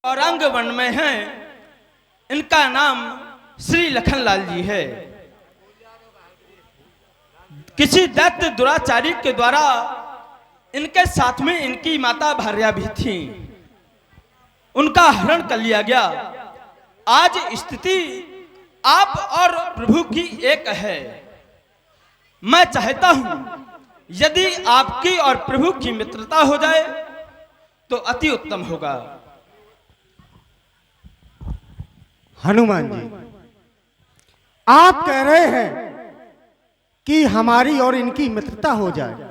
Orang one में हैं। इनका नाम श्री लखनलाल जी है। किसी दैत्य दुराचारी के द्वारा इनके साथ में इनकी माता भार्या भी थी, उनका हरण कर लिया गया। आज स्थिति आप और प्रभु की एक है। मैं चाहता हूं यदि आपकी और प्रभु की मित्रता हो जाए तो अति उत्तम होगा। हनुमान जी, आप कह रहे हैं कि हमारी और इनकी मित्रता हो जाए।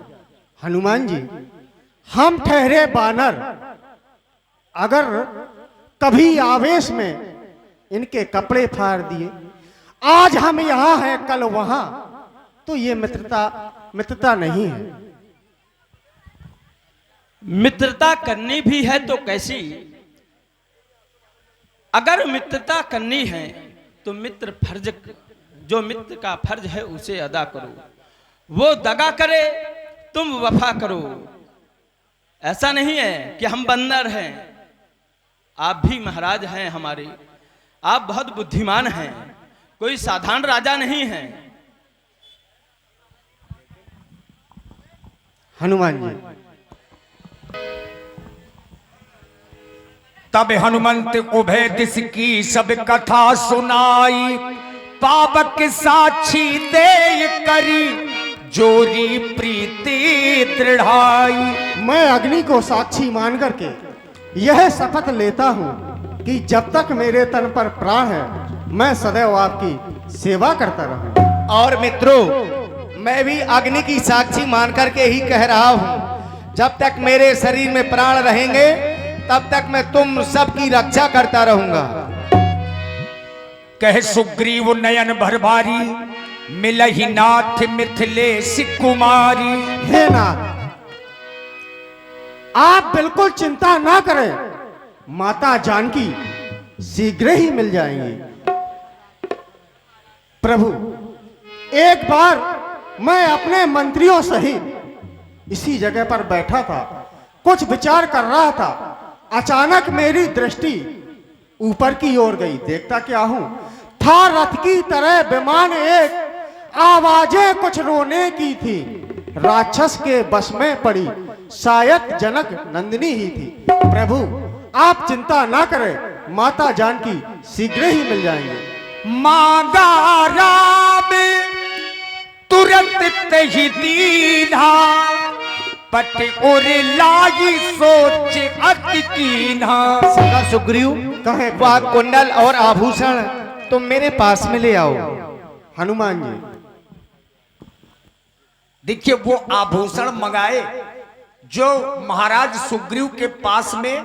हनुमान जी, हम ठहरे बानर, अगर कभी आवेश में इनके कपड़े फाड़ दिए, आज हम यहां हैं कल वहां, तो ये मित्रता नहीं है। मित्रता करनी भी है तो कैसी? अगर मित्रता करनी है तो जो मित्र का फर्ज है उसे अदा करो। वो दगा करे तुम वफा करो। ऐसा नहीं है कि हम बंदर हैं। आप भी महाराज हैं हमारे, आप बहुत बुद्धिमान हैं, कोई साधारण राजा नहीं हैं। हनुमान जी, तब हनुमंत उभय दिस की सब कथा सुनाई, पावक साक्षी दे करी जोरी प्रीति दृढ़ाई। मैं अग्नि को साक्षी मान करके यह शपथ लेता हूं कि जब तक मेरे तन पर प्राण है मैं सदैव आपकी सेवा करता रहूं। और मित्रों, मैं भी अग्नि की साक्षी मान करके ही कह रहा हूं, जब तक मेरे शरीर में प्राण रहेंगे तब तक मैं तुम सबकी रक्षा करता रहूंगा। कह सुग्रीव नयन भरभारी, मिलहि नाथ मिथिलेश कुमारी। हे नाथ, आप बिल्कुल चिंता ना करें, माता जानकी शीघ्र ही मिल जाएंगी। प्रभु, एक बार मैं अपने मंत्रियों सहित इसी जगह पर बैठा था, कुछ विचार कर रहा था। अचानक मेरी दृष्टि ऊपर की ओर गई। देखता क्या हूं, था रथ की तरह विमान एक, आवाजें कुछ रोने की थी। राक्षस के बस में पड़ी, शायद जनक नंदिनी ही थी। प्रभु, आप चिंता ना करें, माता जानकी शीघ्र ही मिल जाएंगे। मांगा राम तुरंत तहि दीन्हा, पट उर लाई सोच अति कीन्हा। सखा सुग्रीव, कहे वह कुंडल और आभूषण तुम मेरे पास में ले आओ। हनुमान जी, देखिए वो आभूषण मंगाए जो महाराज सुग्रीव के पास में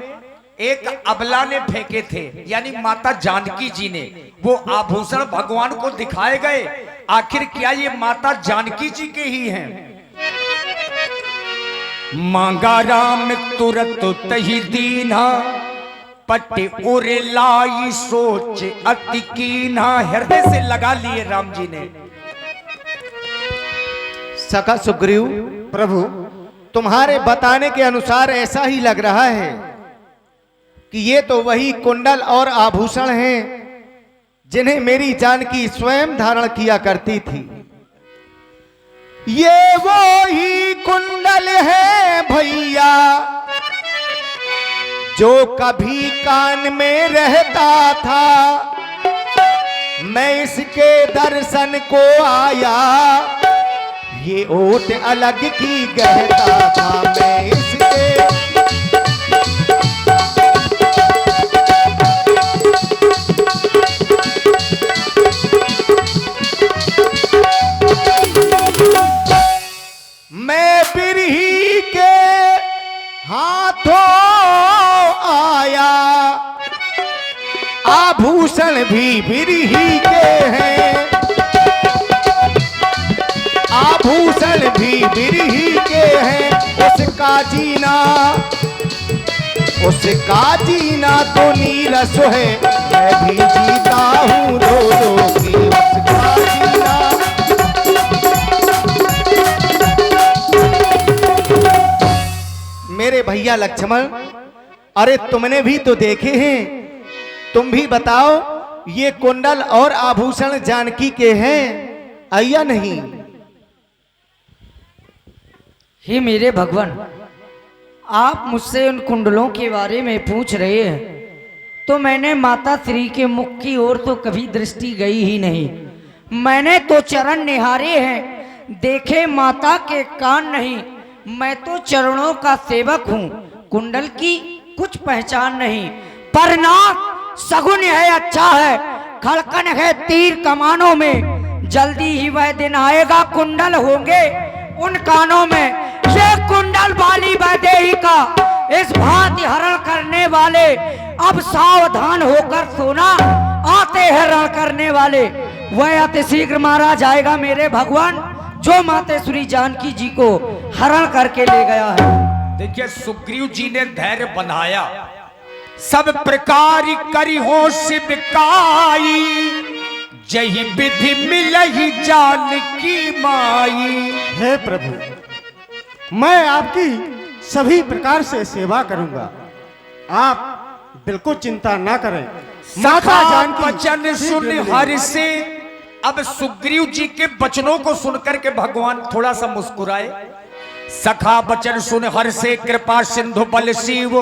एक अबला ने फेंके थे, यानी माता जानकी जी ने। वो आभूषण भगवान को दिखाए गए। आखिर क्या ये माता जानकी जी के ही हैं? मांगा राम तुरत तहि दीन्हा, पट उर लाई सोच अति कीन्हा। हृदय से लगा लिए राम जी ने। सखा सुग्रीव, प्रभु, तुम्हारे बताने के अनुसार ऐसा ही लग रहा है कि ये तो वही कुंडल और आभूषण हैं जिन्हें मेरी जानकी स्वयं धारण किया करती थी। ये वो ही कुंडल है भैया जो कभी कान में रहता था, मैं इसके दर्शन को आया, ये ओट अलग की गहता था। मैं इसके मैं बिरही के हाथों आया, आभूषण भी बिरही के हैं, आभूषण भी बिरही के हैं। उसका जीना तो नीरस है, मैं भी जीता हूँ दो दो की उसका जीना। मेरे भैया लक्ष्मण अरे तुमने भी तो देखे हैं, तुम भी बताओ ये कुंडल और आभूषण जानकी के हैं या नहीं? हे मेरे भगवान, आप मुझसे उन कुंडलों के बारे में पूछ रहे हैं तो मैंने माता श्री के मुख की ओर तो कभी दृष्टि गई ही नहीं। मैंने तो चरण निहारे हैं, देखे माता के कान नहीं। मैं तो चरणों का सेवक हूँ, कुंडल की कुछ पहचान नहीं। पर नाथ सगुन है, अच्छा है, खड़कन है तीर कमानों में। जल्दी ही वह दिन आएगा, कुंडल होंगे उन कानों में। ये कुंडल बाली वैदेही का इस भांति हरण करने वाले, अब सावधान होकर सोना, आते हैं रण करने वाले। वह अति शीघ्र मारा जाएगा मेरे भगवान, जो मातेश्वरी जानकी जी को हरण करके ले गया है। देखिए सुग्रीव जी ने धैर्य बनाया, सब प्रकार करी हो शिवकाई, जही विधि मिलही जानकी माई। हे प्रभु, मैं आपकी सभी प्रकार से सेवा करूंगा, आप बिल्कुल चिंता ना करें। माता जानकी वचन सुन हर से। अब सुग्रीव जी के वचनों को सुनकर के भगवान थोड़ा सा मुस्कुराए। सखा वचन सुन हर से, कृपा सिंधु बल शिव,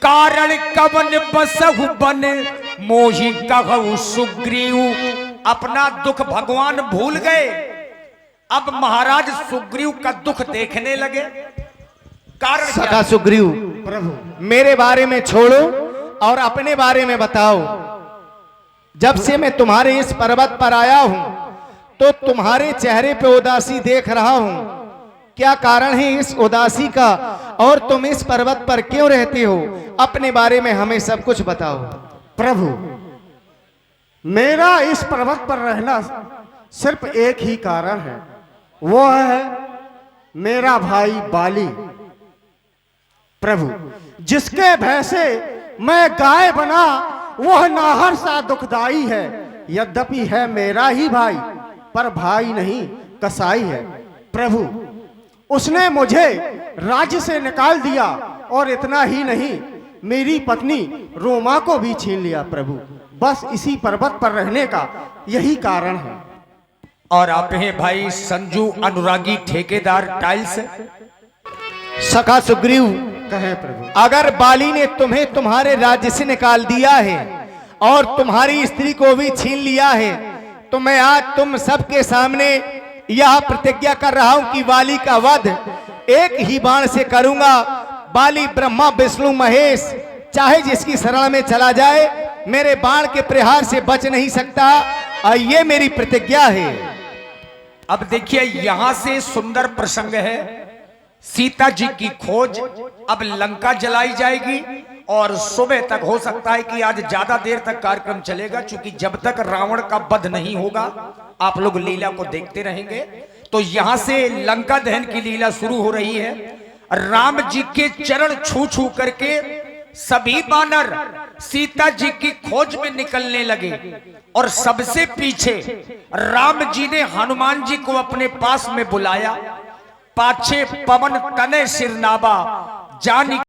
कारण कवन बसहु बन, मोहि कहु सुग्रीव। अपना दुख भगवान भूल गए, अब महाराज सुग्रीव का दुख देखने लगे। कारण सखा सुग्रीव, प्रभु मेरे बारे में छोड़ो और अपने बारे में बताओ। जब से मैं तुम्हारे इस पर्वत पर आया हूं तो तुम्हारे चेहरे पे उदासी देख रहा हूं। क्या कारण है इस उदासी का, और तुम इस पर्वत पर क्यों रहते हो? अपने बारे में हमें सब कुछ बताओ। प्रभु, मेरा इस पर्वत पर रहना सिर्फ एक ही कारण है, वो है मेरा भाई बाली। प्रभु, जिसके भय से मैं गाय बना, वह नाहर सा दुखदाई है। यद्यपि है मेरा ही भाई, पर भाई नहीं कसाई है। प्रभु, उसने मुझे राज्य से निकाल दिया, और इतना ही नहीं, मेरी पत्नी रोमा को भी छीन लिया। प्रभु, बस इसी पर्वत पर रहने का यही कारण है। और आप हैं भाई संजू अनुरागी ठेकेदार टाइल्स। सखा सुग्रीव, कहे प्रभु, अगर बाली ने तुम्हें तुम्हारे राज्य से निकाल दिया है और तुम्हारी स्त्री को भी छीन लिया है, तो मैं आज तुम सबके सामने यह प्रतिज्ञा कर रहा हूं कि बाली का वध एक ही बाण से करूंगा। बाली ब्रह्मा विष्णु महेश चाहे जिसकी शरण में चला जाए, मेरे बाण के प्रहार से बच नहीं सकता, और ये मेरी प्रतिज्ञा है। अब देखिए यहां से सुंदर प्रसंग है, सीता जी की खोज। अब लंका जलाई जाएगी और सुबह तक हो सकता है कि आज ज्यादा देर तक कार्यक्रम चलेगा, क्योंकि जब तक रावण का वध नहीं होगा आप लोग लीला को देखते रहेंगे। तो यहां से लंका दहन की लीला शुरू हो रही है। राम जी के चरण छू छू करके सभी बानर सीता जी की खोज में निकलने लगे, और सबसे पीछे राम जी ने हनुमान जी को अपने पास में बुलाया। पाछे पवन तने सिरनावा, जानी